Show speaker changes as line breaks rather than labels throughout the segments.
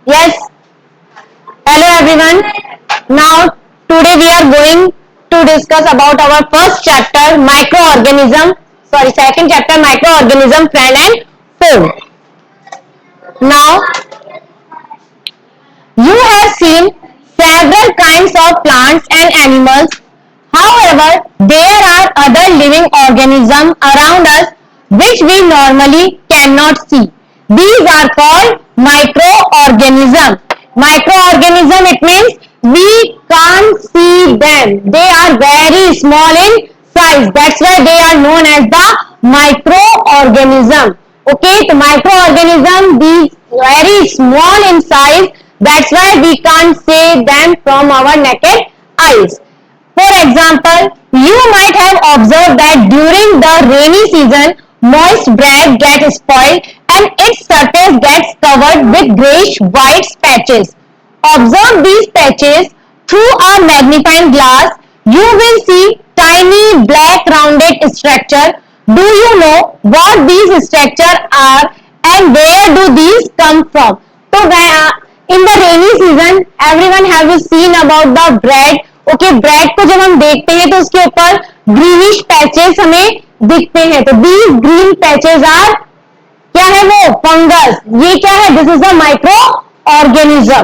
Yes. Hello everyone. Now today we are going to discuss about our first chapter microorganism. Sorry, second chapter microorganism, friend and foe. Now you have seen several kinds of plants and animals. However, there are other living organisms around us which we normally cannot see. These are called microorganisms. Microorganism, it means we can't see them. They are very small in size. That's why they are known as the microorganism. Okay, so microorganism, these very small in size. That's why we can't see them from our naked eyes. For example, you might have observed that during the rainy season, moist bread gets spoiled and its surface gets covered with grayish white patches. Observe these patches through a magnifying glass. You will see tiny black rounded structure. Do you know what these structures are and where do these come from? So in the rainy season, everyone have seen about the bread. Okay, bread को जब हम देखते हैं तो उसके ऊपर greenish patches हमें दिखते हैं. तो दीज ग्रीन पैचेस आर क्या है? वो फंगस. ये क्या है? This is a micro organism.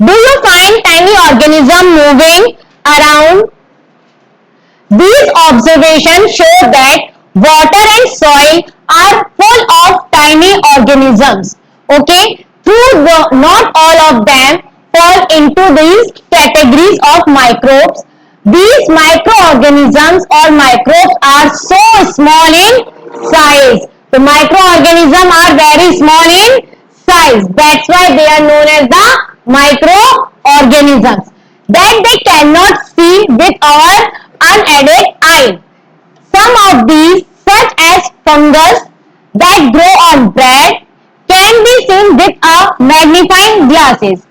Do you find tiny organism moving around? These observations show that water and soil are full of tiny organisms. Okay, not all of them fall into these categories of microbes. These microorganisms or microbes are so small in size. The microorganisms are very small in size. That's why they are known as the microorganisms. That they cannot see with our unaided eye. Some of these, such as fungus that grow on bread, can be seen with a magnifying glasses.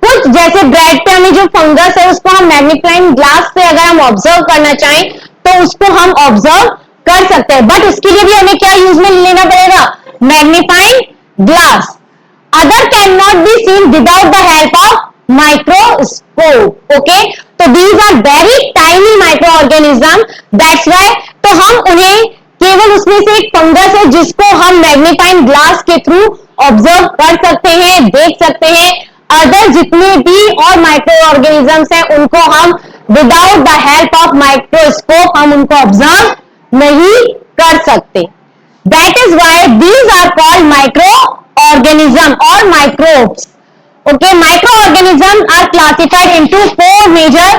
कुछ जैसे bread पे हमें जो fungus है उसको हम magnifying glass से अगर हम ऑब्जर्व करना चाहें तो उसको हम ऑब्जर्व कर सकते हैं, बट उसके लिए भी हमें क्या यूज में लेना पड़ेगा? Magnifying glass. Other can not be seen without the help of microscope. Okay, तो these are very tiny micro organism. That's why तो हम उन्हें केवल उसमें से एक फंगस है जिसको हम मैग्नीफाइंग ग्लास के थ्रू ऑब्जर्व कर सकते हैं, देख सकते हैं. अदर जितने भी और माइक्रो ऑर्गेनिजम्स हैं उनको हम without the help of microscope हम उनको ऑब्जर्व नहीं कर सकते. That is why these are called micro organism और microbes. Okay, microorganisms are classified into four major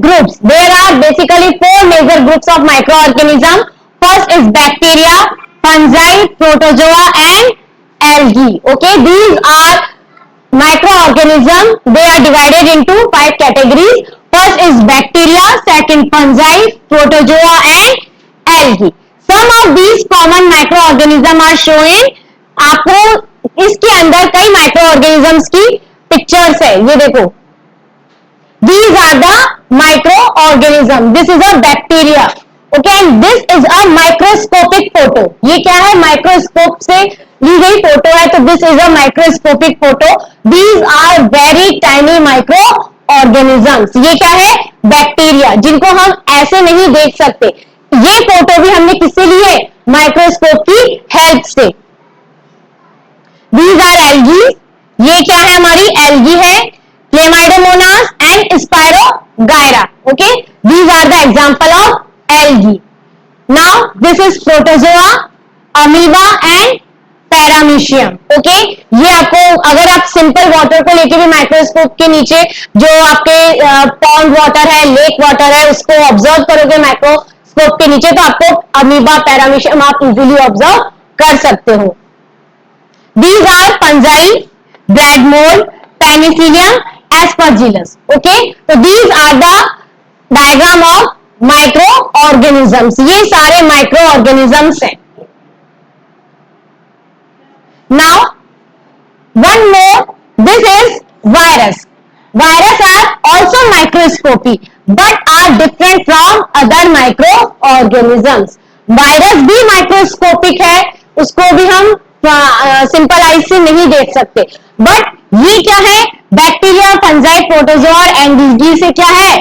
groups. There are basically four major groups of microorganisms. First is bacteria, fungi, protozoa and algae. Okay, these are microorganisms. They are divided into five categories. First is bacteria, second fungi, protozoa and algae. Some of these common microorganisms are showing. आपको इसके अंदर कई micro organisms की pictures है. ये देखो, these are the microorganism. This is a bacteria. Okay, and this is a microscopic photo. ये क्या है? माइक्रोस्कोप से ली गई फोटो है. तो this is a microscopic photo. These are very tiny microorganisms. ये क्या है? बैक्टीरिया, जिनको हम ऐसे नहीं देख सकते. ये फोटो भी हमने किससे ली है? माइक्रोस्कोप की हेल्प से. These are algae. ये क्या है? हमारी एल्गी है. Chlamydomonas and spirogyra. Okay, these are the example of algae. Now this is protozoa, amoeba and paramecium. Okay, ये आपको अगर आप सिंपल वाटर को लेके भी माइक्रोस्कोप के नीचे जो आपके पॉन्ड वाटर है, लेक वाटर है, उसको ऑब्जर्व करोगे माइक्रोस्कोप के नीचे तो आपको अमीबा, पैरामीशियम आप इजीली ऑब्जर्व कर सकते हो. These are fungi, bread mold, penicillium, aspergillus. Okay, so these are the diagram of microorganisms. ये सारे microorganisms हैं. Now, one more. This is virus. Virus are also microscopic, but are different from other microorganisms. Virus भी microscopic है, उसको भी हम simple eyes से नहीं देख सकते, बट ये क्या है, बैक्टीरिया, फंजाई, प्रोटोजोआ और एंगीजी से क्या है,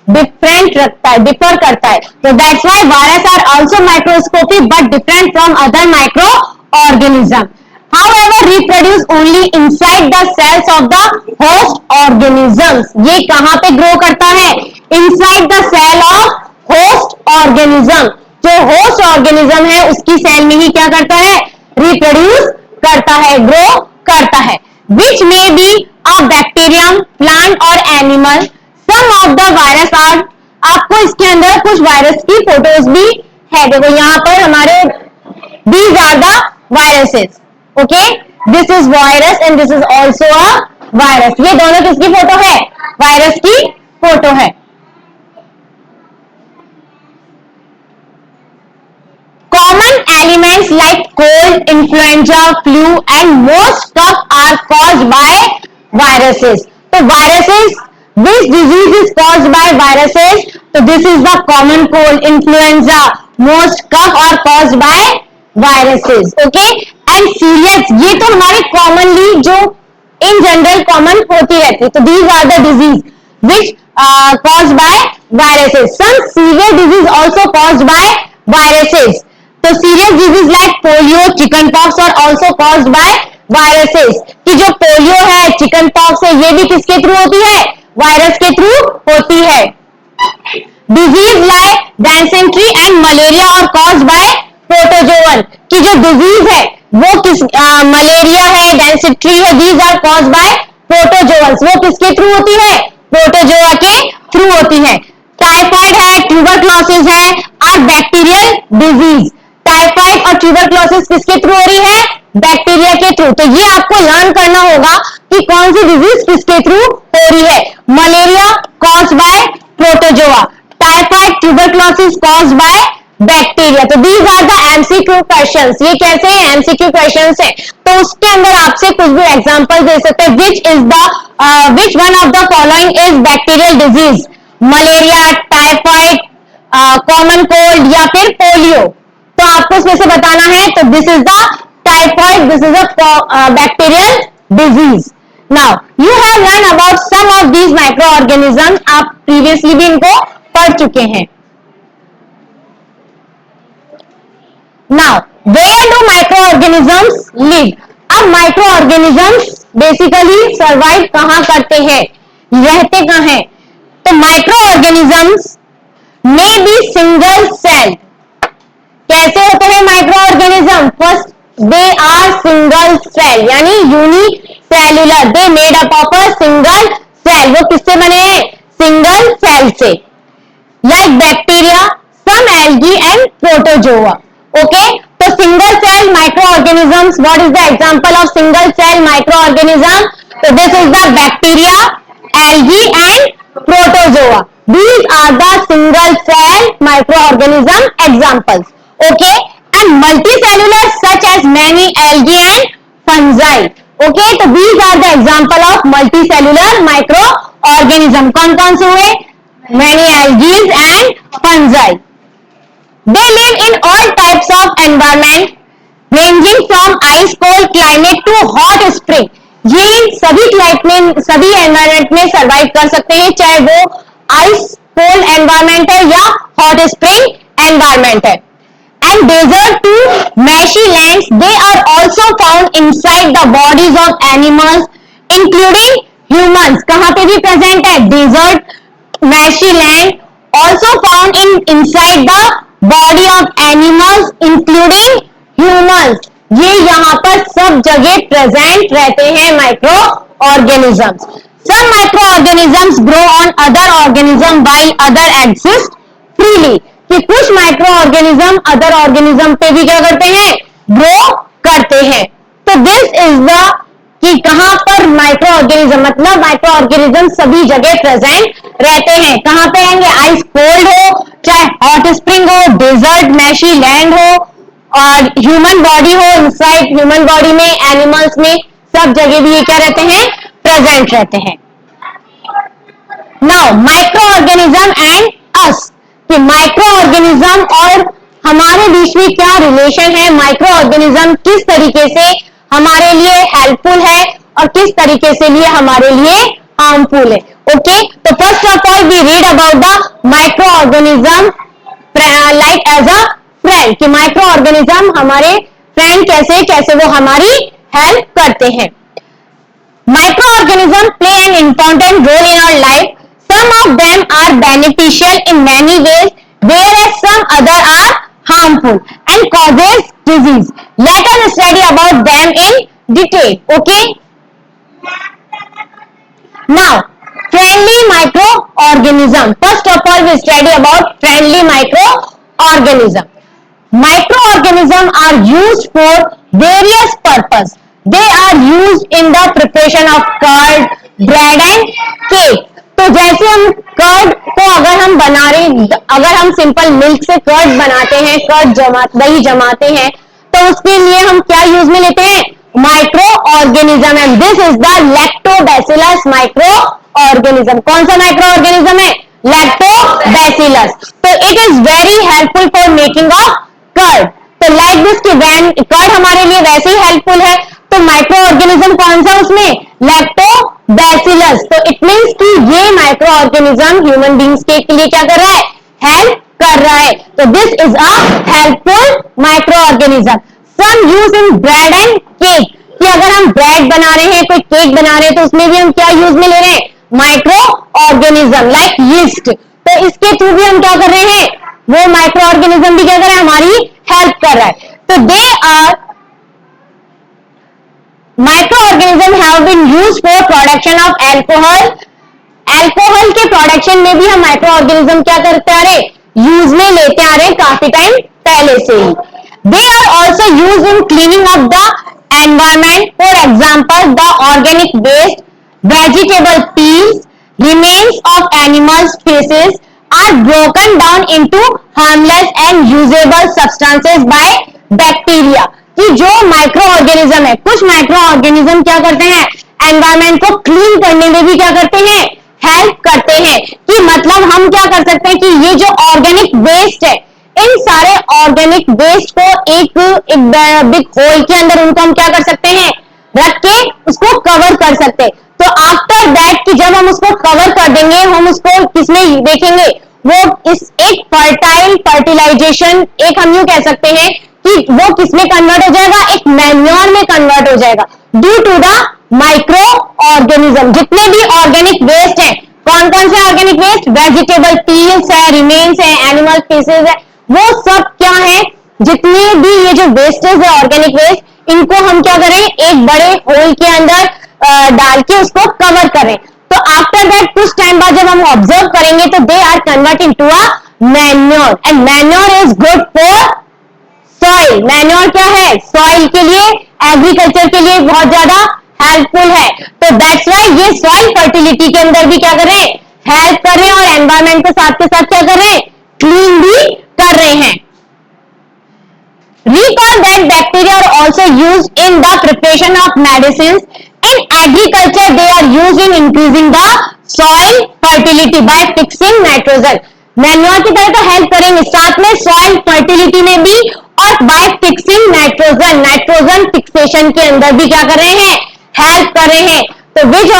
डिफरेंट रखता है, डिफर करता है. तो that's why virus are also microscopic but different from other micro organism. However, reproduce only inside the cells of the host organisms. ये कहां पे ग्रो करता है, inside the cell of host organism. जो होस्ट ऑर्गेनिज्म है उसकी cell में ही क्या करता है, रिप्रोड्यूस करता है, ग्रो करता है. Which may be a bacterium, plant or animal. Some of the virus are, आपको इसके अंदर कुछ वायरस की फोटोज भी है, देखो यहाँ पर हमारे, these are the viruses. Okay, this is virus and this is also a virus. ये दोनों किसकी फोटो है, वायरस की फोटो है. Common elements like cold, influenza, flu and most cough are caused by viruses. तो viruses, which disease is caused by viruses? तो this is the common cold, influenza, most cough are caused by viruses. Okay, and serious, ये तो हमारे commonly जो in general common होती रहती है. तो these are the disease which caused by viruses. Some severe disease also caused by viruses. तो serious disease like polio, chicken pox are also caused by viruses. कि जो पोलियो है, chicken pox है, ये भी किसके थ्रू होती है, वायरस के थ्रू होती है. Disease like dysentery and malaria are caused by protozoan. की जो डिजीज है वो किस, मलेरिया है, डायसेंट्री है, these are caused by protozoans. वो किसके थ्रू होती है, प्रोटोजोआ के थ्रू होती है. टाइफाइड है, ट्यूबरक्लोसिस है, आर बैक्टीरियल डिजीज. टाइफाइड और ट्यूबरक्लोसिस किसके थ्रू हो रही है, बैक्टीरिया के थ्रू. तो ये आपको लर्न करना होगा कि कौन सी डिजीज किसके थ्रू हो रही है. Malaria caused by protozoa, typhoid, tuberculosis caused by bacteria. तो these are the MCQ questions. ये कैसे हैं, एमसीक्यू क्वेश्चंस है. तो उसके अंदर आपसे कुछ भी एग्जांपल दे सकते हैं. Which one of the following is bacterial disease, malaria, typhoid, common cold या फिर पोलियो. तो आपको इसमें से बताना है. तो this is the typhoid, this is a bacterial disease. Now you have learn about some of these micro organism. आप प्रीवियसली भी इनको पढ़ चुके हैं. Now, where do microorganisms live? अब microorganisms basically survive कहाँ करते हैं, रहते कहाँ हैं. तो microorganisms may be single celled. कैसे होते हैं microorganism? First, they are single cell, यानी unicellular. They made up of a single cell. वो किससे बने हैं, single cell से. Like bacteria, some algae and protozoa. Okay, तो single cell micro organisms. What is the example of single cell micro organism? तो this is the bacteria, algae and protozoa. These are the single cell micro organism examples. Okay, and multicellular such as many algae and fungi. Okay, तो these are the example of multicellular micro organism. कौन कौन से हुए, many algaes and fungi. They live in all types of environment ranging from ice cold climate to hot spring. ये सभी climate में, सभी environment में सरवाइव कर सकते हैं, चाहे वो आइस कोल्ड एनवायरमेंट है या हॉट स्प्रिंग एनवायरमेंट है. And desert to marshy lands, they are also found inside the bodies of animals including humans. कहाँ पे भी प्रेजेंट है, desert, marshy land, also found inside the body of animals including humans. ये यहाँ पर सब जगह प्रेजेंट रहते हैं micro organisms. Some micro organisms grow on other organism while other exist freely. कि कुछ माइक्रो ऑर्गेनिज्म अदर ऑर्गेनिज्म पे भी क्या करते हैं, ग्रो करते हैं. तो दिस इज द, कि कहां पर माइक्रो ऑर्गेनिज्म, मतलब माइक्रो ऑर्गेनिज्म सभी जगह प्रेजेंट रहते हैं. कहां पे आएंगे, आइस कोल्ड हो, चाहे हॉट स्प्रिंग हो, डेजर्ट, मैशी लैंड हो, और ह्यूमन बॉडी हो, इनसाइड ह्यूमन बॉडी में, एनिमल्स में, सब जगह भी ये क्या रहते हैं, प्रेजेंट रहते हैं. नाउ माइक्रो ऑर्गेनिज्म एंड अस. कि माइक्रो ऑर्गेनिज्म और हमारे बीच में क्या रिलेशन है, माइक्रो ऑर्गेनिज्म किस तरीके से हमारे लिए हेल्पफुल है और किस तरीके से लिए हमारे लिए हार्मफुल है। ओके, तो first of all we read about the micro organism like as a friend, कि माइक्रो ऑर्गेनिज्म हमारे फ्रेंड कैसे कैसे वो हमारी हेल्प करते हैं। Microorganisms play an important role in our life. Some of them are beneficial in many ways, whereas some other are harmful and causes disease. Let us study about them in detail. Okay? Now, friendly microorganism. First of all, we study about friendly microorganism. Microorganisms are used for various purposes. They are used in the preparation of curd, bread and cake. तो जैसे हम curd को अगर हम simple milk से curd बनाते हैं, दही जमाते हैं, तो उसके लिए हम क्या यूज में लेते हैं, micro organism. And this is the lactobacillus micro organism. कौन सा माइक्रो ऑर्गेनिज्म है, लैक्टोबैसिलस। तो it is very helpful for making of curd. तो लाइक दिस कि कर्ड हमारे लिए वैसे ही हेल्पफुल है, तो माइक्रो ऑर्गेनिज्म कौन सा उसमें, लैक्टोबैसिलस। तो इट मींस कि ये माइक्रो ऑर्गेनिज्म ह्यूमन बींग्स के लिए क्या कर रहा है, हेल्प कर रहा है। तो this is a helpful microorganism. Some use in bread and cake, कि अगर हम ब्रेड बना रहे हैं, कोई केक बना रहे हैं, तो उसमें भी हम क्या यूज में ले रहे हैं, माइक्रो ऑर्गेनिज्म लाइक यीस्ट। तो इसके थ्रू भी हम क्या कर रहे हैं, वो माइक्रो ऑर्गेनिज्म भी क्या कर रहा है, हमारी हेल्प कर रहा है। तो they are microorganism have been used for production of alcohol. Alcohol के प्रोडक्शन में भी हम माइक्रोऑर्गेनिज्म क्या करते आ रहे, यूज में लेते आ रहे काफी टाइम पहले से ही। They are also use in cleaning of the environment. For example the organic waste, vegetable peels, remains of animals faeces are broken down into harmless and usable substances by bacteria। कि जो micro organism है, कुछ micro organism क्या करते हैं, environment को clean करने में भी क्या करते हैं, हेल्प करते हैं। कि मतलब हम क्या कर सकते हैं कि ये जो ऑर्गेनिक वेस्ट है, इन सारे ऑर्गेनिक वेस्ट को एक बिग होल के अंदर उनको हम क्या कर सकते हैं, रख के उसको कवर कर सकते हैं। तो आफ्टर दैट कि जब हम उसको कवर कर देंगे, हम उसको किसमें देखेंगे, वो इस एक फर्टिलाइजेशन, एक हम यूं कह सकते हैं कि वो किसमें कन्वर्ट हो जाएगा, एक मैन्योर में कन्वर्ट हो जाएगा due to the micro organism. जितने भी ऑर्गेनिक वेस्ट है, कौन कौन से ऑर्गेनिक वेस्ट, वेजिटेबल पील्स है, रिमेन्स है, एनिमल पीसेस है, वो सब क्या है, जितने भी ये जो वेस्टेज है ऑर्गेनिक वेस्ट, इनको हम क्या करें, एक बड़े होल के अंदर डाल के उसको कवर करें। तो आफ्टर दैट कुछ टाइम बाद जब हम ऑब्जर्व करेंगे, तो they are convert into a manure. And manure is good for soil. Manure क्या है, सॉइल के लिए, एग्रीकल्चर के लिए बहुत ज्यादा हेल्पफुल है। तो दैट्स व्हाई ये सॉइल फर्टिलिटी के अंदर भी क्या कर रहे हैं, हेल्प कर रहे हैं, और एनवायरमेंट के साथ क्या कर रहे हैं, क्लीन भी कर रहे हैं। Recall that bacteria are also used in the preparation of medicines. In agriculture, they are used in increasing the soil fertility by fixing nitrogen. Manure की तरह तो हेल्प करेंगे, साथ में सॉइल फर्टिलिटी में भी, और bye fixing nitrogen, nitrogen fixation के अंदर भी क्या कर रहे हैं, हेल्प कर रहे हैं। तो which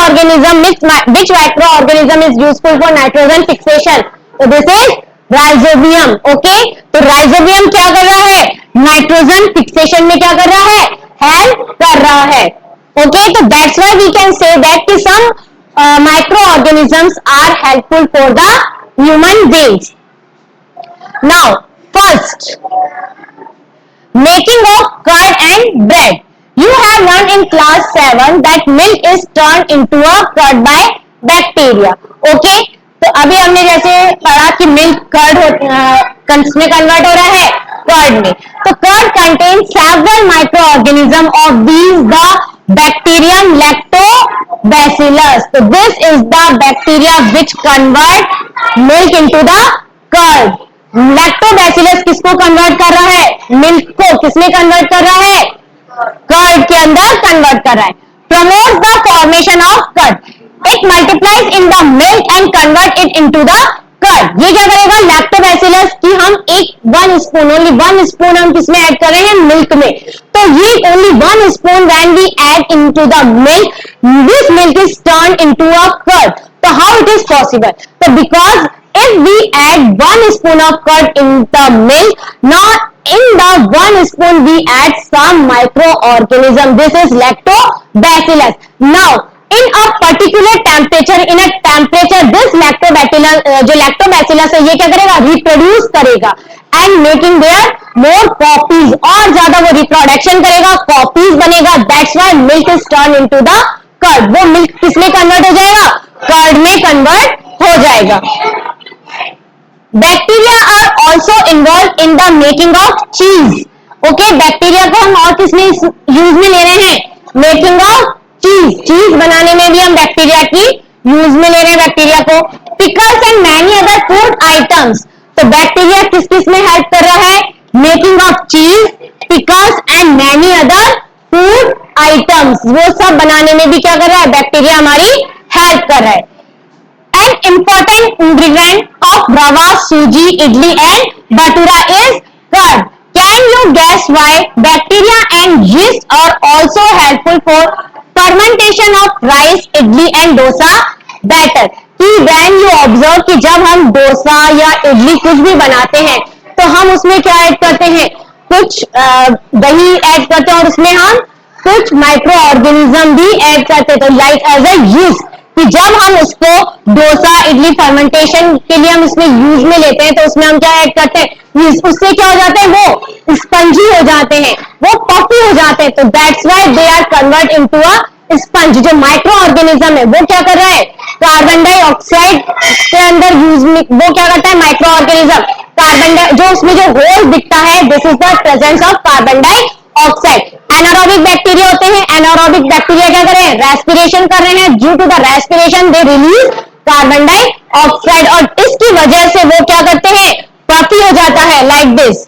microorganism is useful for nitrogen fixation? तो this is राइजोबियम। ओके, तो राइजोबियम क्या कर रहा है, नाइट्रोजन फिक्सेशन में क्या कर रहा है, हेल्प कर रहा है। ओके, तो that's why we can say that कि some microorganisms are helpful for the human beings. Now first, making of curd and bread. You have learned in class 7 that milk is turned into a curd by bacteria. Okay, तो अभी हमने जैसे पढ़ा कि milk curd में convert हो रहा है, कर्ड में। तो curd contains several micro organism, of these the bacterium lactobacillus. तो this is the bacteria which convert milk into the curd. Lactobacillus किसको कन्वर्ट कर रहा है, मिल्क को किसमें कन्वर्ट कर रहा है, कर्ड के अंदर कन्वर्ट कर रहा है। Promote the formation of curd. It multiplies in the milk and convert it into the curd, ये क्या करेगा लैक्टोबैसिलस की हम एक 1 स्पून, ओनली 1 स्पून हम किसमें ऐड कर रहे हैं मिल्क में, तो ये only 1 spoon when we add into the milk, this milk is turn into a curd. तो हाउ इट इज पॉसिबल, तो because if we add 1 spoon of curd in the milk, now in the 1 spoon we add some microorganism, this is lactobacillus. Now in a particular temperature, in a temperature this lactobacillus जो lactobacillus है ये क्या करेगा reproduce करेगा and making their more copies, और ज्यादा वो reproduction करेगा, copies बनेगा, that's why milk is turned into the curd. वो milk किसमें convert हो जाएगा, कर्ड में convert हो जाएगा. Bacteria are also involve in the making of cheese. Okay, bacteria को हम और किसमें यूज में ले रहे हैं, मेकिंग ऑफ चीज, चीज बनाने में भी हम बैक्टीरिया की यूज में ले रहे हैं बैक्टीरिया को. Pickles and many other food items, तो बैक्टीरिया किस किस में हेल्प कर रहा है, मेकिंग ऑफ चीज, pickles and many other food items, वो सब बनाने में भी क्या कर रहा है बैक्टीरिया हमारी हेल्प कर रहा है. An important ingredient of rava, suji, idli and bhatura is curd. Can you guess why bacteria and yeast are also helpful for fermentation of rice, idli and dosa batter? कि when you observe कि जब हम डोसा या इडली कुछ भी बनाते हैं तो हम उसमें क्या ऐड करते हैं, कुछ दही ऐड करते हैं और उसमें हम कुछ माइक्रो ऑर्गेनिज्म भी ऐड करते हैं, तो लाइक एज ए यीस्ट, कि जब हम उसको डोसा इडली फर्मेंटेशन के लिए हम उसमें यूज में लेते हैं तो उसमें हम क्या ऐड करते हैं, उससे क्या हो जाते हैं, वो स्पंजी हो जाते हैं, वो पफी हो जाते हैं, तो that's why they are convert into a sponge. जो माइक्रो ऑर्गेनिज्म है वो क्या कर रहा है, कार्बन डाइऑक्साइड के अंदर यूज में वो क्या करता है, माइक्रो ऑर्गेनिज्म कार्बन जो उसमें जो होल दिखता है, this is the presence of carbon dioxide. Anaerobic bacteria होते हैं, एनारोबिक बैक्टीरिया क्या कर रहे हैं, रेस्पिरेशन कर रहे हैं, due to the respiration they release carbon dioxide, और इसकी वजह से वो क्या करते हैं, पफी हो जाता है लाइक दिस,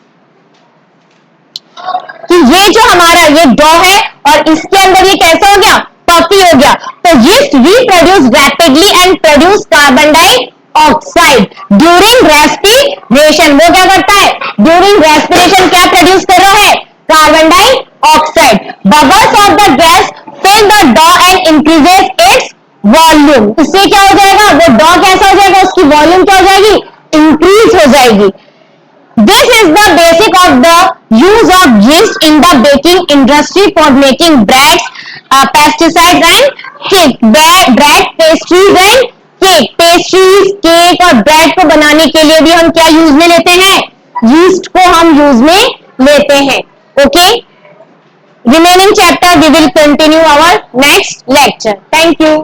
कि ये जो हमारा ये डॉ है और इसके अंदर ये कैसा हो गया, पफी हो गया. तो yeast reproduce rapidly and produce carbon dioxide during respiration. वो क्या करता है, ड्यूरिंग रेस्पिरेशन क्या प्रोड्यूस कर रहा है, carbon dioxide. Bubbles of the gas fill the dough and increases its volume. इससे क्या हो जाएगा, वो डॉ कैसा हो जाएगा, उसकी वॉल्यूम क्या हो जाएगी, इंक्रीज हो जाएगी. This is the basic of the use of yeast in the baking industry for making breads, pesticides and cake. Bread, pastries and cake. Pastries, cake और bread को बनाने के लिए भी हम क्या यूज में लेते हैं, yeast को हम यूज में लेते हैं. Okay? Remaining chapter we will continue our next lecture. Thank you.